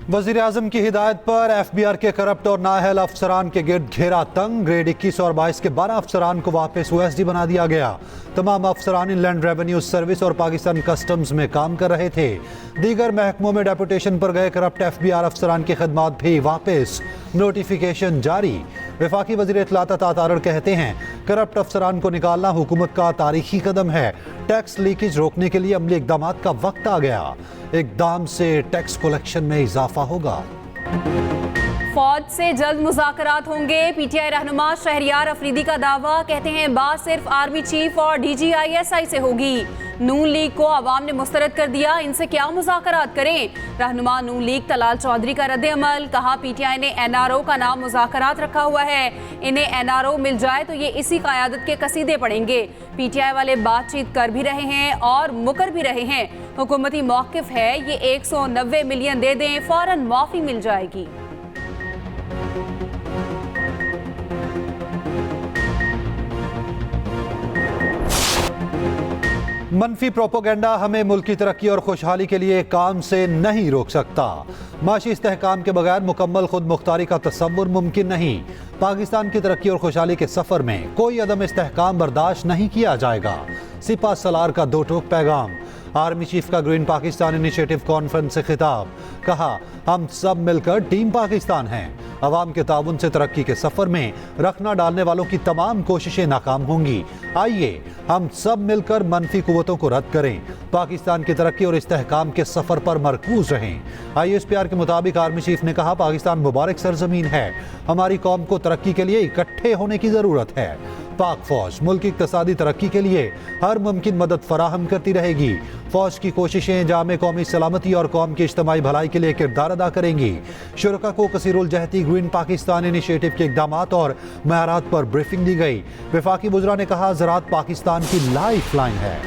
वज़ीर आज़म की हिदायत पर FBR के करप्ट और नाअहल अफसरान के गिर्द घेरा तंग। ग्रेड 21 और 22 के 12 अफसरान को वापस OSD बना दिया गया। तमाम अफसरान इनलैंड रेवेन्यू सर्विस और पाकिस्तान कस्टम्स में काम कर रहे थे। दीगर महकमों में डेपुटेशन पर गए करप्ट FBR अफसरान की खदमात भी वापस। नोटिफिकेशन जारी। वफाकी वज़ीर इत्तलात तातारड़ कहते हैं करप्ट अफसरान को निकालना हुकूमत का तारीखी कदम है। टैक्स लीकेज रोकने के लिए अमली इकदाम का वक्त आ गया। इकदाम से टैक्स कलेक्शन में इजाफा होगा। फौज से जल्द मुज़ाकरात होंगे। PTI रहनुमा शहरियार अफरीदी का दावा। कहते हैं बात सिर्फ आर्मी चीफ और DGISI से होगी। नून लीग को अवाम ने मुस्तरद कर दिया, इनसे क्या मुज़ाकरात करें। रहनुमा नून लीग तलाल चौधरी का रद्द-ए-अमल। कहा PTI ने NRO का नाम मुज़ाकरात रखा हुआ है, इन्हें NRO मिल जाए तो ये इसी क़यादत के कसीदे पढ़ेंगे। PTI वाले बातचीत कर भी रहे हैं और मुकर भी रहे हैं। हुकूमती मौक़िफ़ है ये 190 मिलियन दे दें, फ़ौरन माफ़ी मिल जाएगी। मनफी प्रोपोगेंडा हमें मुल्क की तरक्की और खुशहाली के लिए काम से नहीं रोक सकता। माशी इस्तेहकाम के बगैर मुकम्मल खुद मुख्तारी का तसव्वुर मुमकिन नहीं। पाकिस्तान की तरक्की और खुशहाली के सफ़र में कोई अदम इस्तेहकाम बर्दाश्त नहीं किया जाएगा। सिपा सलार का दो टोक पैगाम। आर्मी चीफ का ग्रीन पाकिस्तान इनिशिएटिव कॉन्फ्रेंस से खिताब। कहा हम सब मिलकर टीम पाकिस्तान हैं। अवाम के ताउन से तरक्की के सफ़र में रखना डालने वालों की तमाम कोशिशें नाकाम होंगी। आइए हम सब मिलकर मनफी कुव्वतों को रद्द करें, पाकिस्तान की तरक्की और इस्तेहकाम के सफ़र पर मरकूज रहें। ISPR के मुताबिक आर्मी चीफ ने कहा पाकिस्तान मुबारक सरजमीन है, हमारी कौम को तरक्की के लिए इकट्ठे होने की ज़रूरत है। पाक फौज मुल्क की इक़्तिसादी तरक्की के लिए हर मुमकिन मदद फराहम करती रहेगी। फौज की कोशिशें जामे कौमी सलामती और कौम की इज्तिमाई भलाई के लिए किरदार अदा करेंगी। शुरका को कसीरुल जहती ग्रीन पाकिस्तान इनिशिएटिव के इक़दामात और मयारात पर ब्रीफिंग दी गई। वफाकी वुज़रा ने कहा ज़राअत पाकिस्तान की लाइफ लाइन है।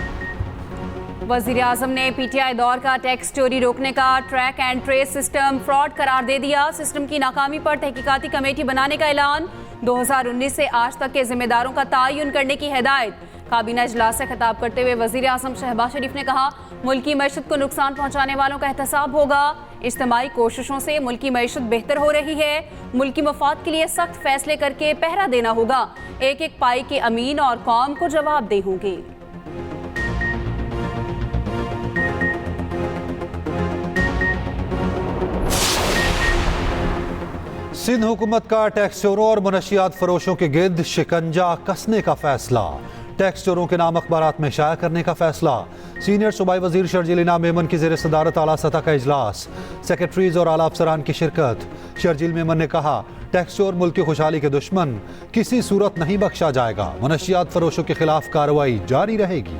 वज़ीर आज़म ने PTI दौर का टैक्स चोरी रोकने का track and trace system fraud करार दे दिया। सिस्टम की नाकामी पर तहकीकाती कमेटी बनाने का ऐलान। 2019 से आज तक के जिम्मेदारों का तयन करने की हिदायत। काबीना इजलास से खिताब करते हुए वज़ीर आज़म शहबाज शरीफ ने कहा मुल्की मईशत को नुकसान पहुँचाने वालों का एहतसाब होगा। इज्तिमाई कोशिशों से मुल्की मईशत बेहतर हो रही है। मुल्की मफाद के लिए सख्त फैसले करके पहरा देना होगा। एक एक पाई के अमीन और कौम को जवाबदेह होंगे। सिंध हुकूमत का टैक्स चोरों और मुनशियात फरोशों के गिर्द शिकंजा कसने का फैसला। टैक्स चोरों के नाम अखबारात में शाया करने का फैसला। सीनियर सूबाई वजीर शर्जील इनाम मेमन की ज़ेर सदारत आला सतह का इजलास। सेक्रेटरीज और आला अफसरान की शिरकत। शर्जील मेमन ने कहा टैक्स चोर मुल्क की खुशहाली के दुश्मन, किसी सूरत नहीं बख्शा जाएगा। मुनशियात फरोशों के खिलाफ कार्रवाई जारी रहेगी।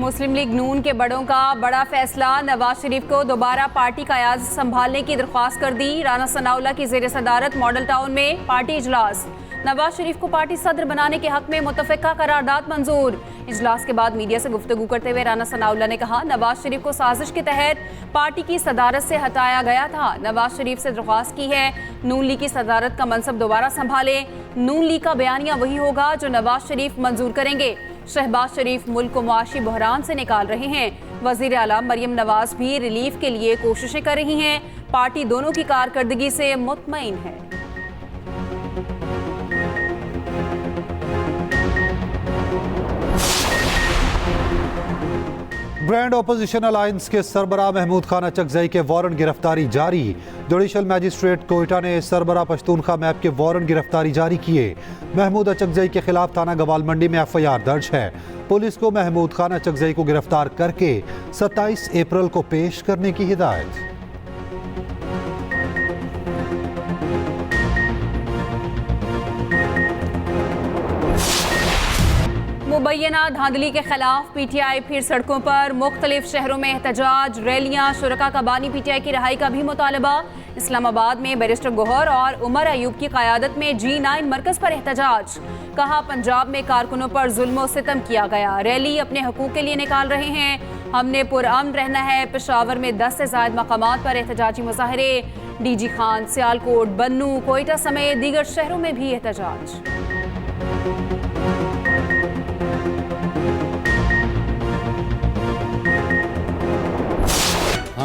मुस्लिम लीग नून के बड़ों का बड़ा फैसला। नवाज शरीफ को दोबारा पार्टी का याद संभालने की दरख्वास्त कर दी। राना सनाउल्लाह की ज़ेर सदारत मॉडल टाउन में पार्टी इजलास। नवाज शरीफ को पार्टी सदर बनाने के हक में मुतफ़िका करारदाद मंजूर। इजलास के बाद मीडिया से गुफ्तगू करते हुए राना सनाउल्लाह ने कहा नवाज शरीफ को साजिश के तहत पार्टी की सदारत से हटाया गया था। नवाज शरीफ से दरख्वास्त की है नून लीग की सदारत का मनसब दोबारा संभाले। नून लीग का बयानिया वही होगा जो नवाज शरीफ मंजूर करेंगे। शहबाज शरीफ मुल्क को मुआशी बहरान से निकाल रहे हैं। वज़ीर आला मरियम नवाज भी रिलीफ के लिए कोशिशें कर रही हैं। पार्टी दोनों की कारकर्दगी से मुतमईन है। ग्रैंड अपोजिशन अलायंस के सरबराह महमूद खान अचकजई के वारंट गिरफ्तारी जारी। जुडिशल मैजिस्ट्रेट कोयटा ने सरबराह पश्तूनखा मैप के वारंट गिरफ्तारी जारी किए। महमूद अचकजई के खिलाफ थाना गवाल मंडी में FIR दर्ज है। पुलिस को महमूद खान अचकजई को गिरफ्तार करके 27 अप्रैल को पेश करने की हिदायत। मुबैना धांधली के खिलाफ PTI फिर सड़कों पर। मुख्तलिफ शहरों में एहतजाज, रैलियां। शुरका का बानी PTI की रिहाई का भी मुतालबा। इस्लामाबाद में बैरिस्टर गोहर और उमर अयूब की क़यादत में G9 मरकज़ पर एहतजाज। कहा पंजाब में कारकुनों पर जुल्म सितम किया गया। रैली अपने हकूक़ के लिए निकाल रहे हैं। हमने पुरअमन रहना है। पेशावर में 10 से ज़ायद मकामात पर एहतजाजी मुजाहरे। DG खान, सियालकोट, बन्नू, कोयटा समेत दीगर शहरों में भी एहतजाज।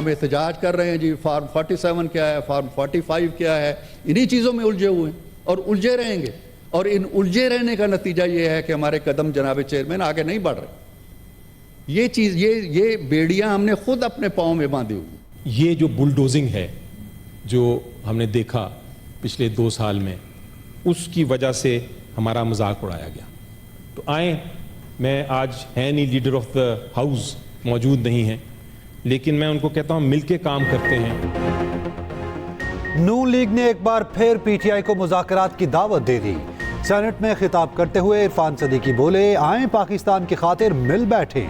हम एहतजाज कर रहे हैं जी, फार्म 47 क्या है, फार्म 45 क्या है, इन्हीं चीज़ों में उलझे हुए हैं और उलझे रहेंगे। और इन उलझे रहने का नतीजा ये है कि हमारे कदम जनाब चेयरमैन आगे नहीं बढ़ रहे। ये चीज़ ये बेड़ियां हमने खुद अपने पाँव में बांधी हुई। ये जो बुलडोजिंग है जो हमने देखा पिछले 2 साल में, उसकी वजह से हमारा मजाक उड़ाया गया। तो आए, मैं आज है नहीं, लीडर ऑफ द हाउस मौजूद नहीं है, लेकिन मैं उनको कहता हूं मिलके काम करते हैं। नून लीग ने एक बार फिर पीटीआई को मुज़ाकरात की दावत दे दी। सेनेट में खिताब करते हुए इरफान सदीकी बोले, आए पाकिस्तान की खातिर मिल बैठे,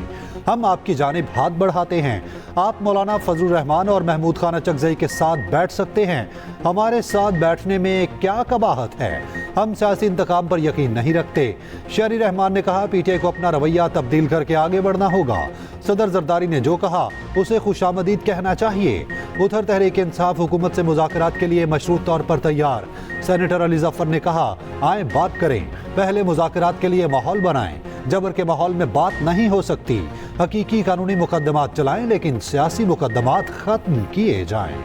हम आपकी जानिब हाथ बढ़ाते हैं। आप मौलाना फजलुर रहमान और महमूद खान अचकज़ई के साथ बैठ सकते हैं, हमारे साथ बैठने में क्या कबाहत है, हम सियासी इंतकाम पर यकीन नहीं रखते। शहरी रहमान ने कहा, पीटीआई को अपना रवैया तब्दील करके आगे बढ़ना होगा। सदर जरदारी ने जो कहा उसे खुशामदीद कहना चाहिए। उधर तहरीक इंसाफ हुकूमत से मुज़ाकरात के लिए मशरूत तौर पर तैयार। सेनेटर अली जफर ने कहा, आए बात करें, पहले मुज़ाकरात के लिए माहौल बनाएं, जबर के माहौल में बात नहीं हो सकती। हकीकी कानूनी मुकदमात चलाएं, लेकिन सियासी मुकदमात खत्म किए जाएं।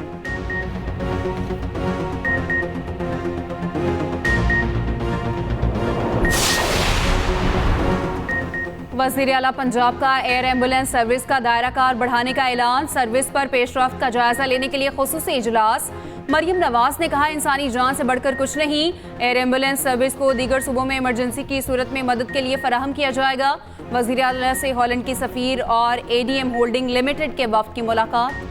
वज़ीर आला पंजाब का एयर एम्बुलेंस सर्विस का दायरा कार बढ़ाने का ऐलान। सर्विस पर पेशरफ्त का जायजा लेने के लिए खुसूसी इजलास। मरियम नवाज ने कहा, इंसानी जान से बढ़कर कुछ नहीं। एयर एम्बुलेंस सर्विस को दीगर सूबों में इमरजेंसी की सूरत में मदद के लिए फराहम किया जाएगा। वज़ीर आला से हॉलैंड की सफ़ीर और एडीएम होल्डिंग लिमिटेड के वफ़द की मुलाकात।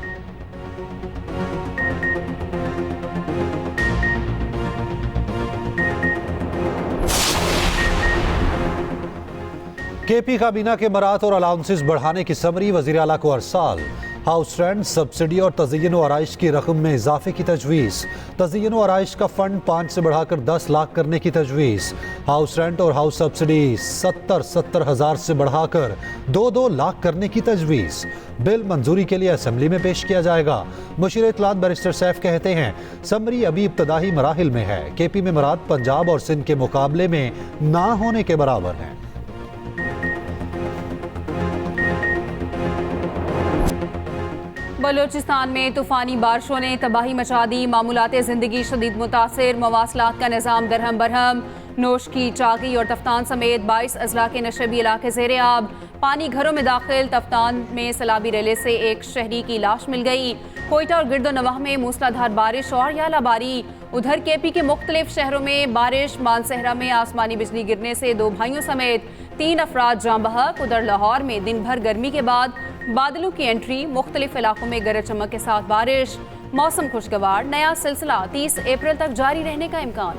केपी काबीना के मरात और अलाउंसेस बढ़ाने की समरी वज़ीर आला को अरसाल। हाउस रेंट, सब्सिडी और तज़य्युन व आराइश की रकम में इजाफे की तजवीज़। तज़य्युन व आराइश का फंड 5 से बढ़ाकर 10 लाख करने की तजवीज़। हाउस रेंट और हाउस सब्सिडी 70 हज़ार से बढ़ाकर 2 लाख करने की तजवीज़। बिल मंजूरी के लिए असम्बली में पेश किया जाएगा। मुशीर इत्तलात बैरिस्टर सैफ कहते हैं, समरी अभी इब्तदाई मराहिल में है। केपी में मरात पंजाब और सिंध के मुकाबले में ना होने के बराबर हैं। बलूचिस्तान में तूफानी बारिशों ने तबाही मचा दी। मामूलाते ज़िंदगी शदीद मुतासिर। मवासलात का निज़ाम दरहम बरहम। नोश की चाकी और तफ्तान समेत 22 अजला के नशेबी इलाके ज़ेरे आब। पानी घरों में दाखिल। तफ्तान में सैलाबी रेले से एक शहरी की लाश मिल गई। कोयटा और गिरदोनवाह में मूसलाधार बारिश और यालाबारी। उधर केपी के मुख्तलिफ शहरों में बारिश। मानसहरा में आसमानी बिजली गिरने से 2 भाइयों समेत 3 अफराद जाँ बहक। उधर लाहौर में दिन भर गर्मी के बाद बादलों की एंट्री। मुख्तलिफ इलाकों में गरज चमक के साथ बारिश। मौसम खुशगवार। नया सिलसिला 30 अप्रैल तक जारी रहने का इम्कान।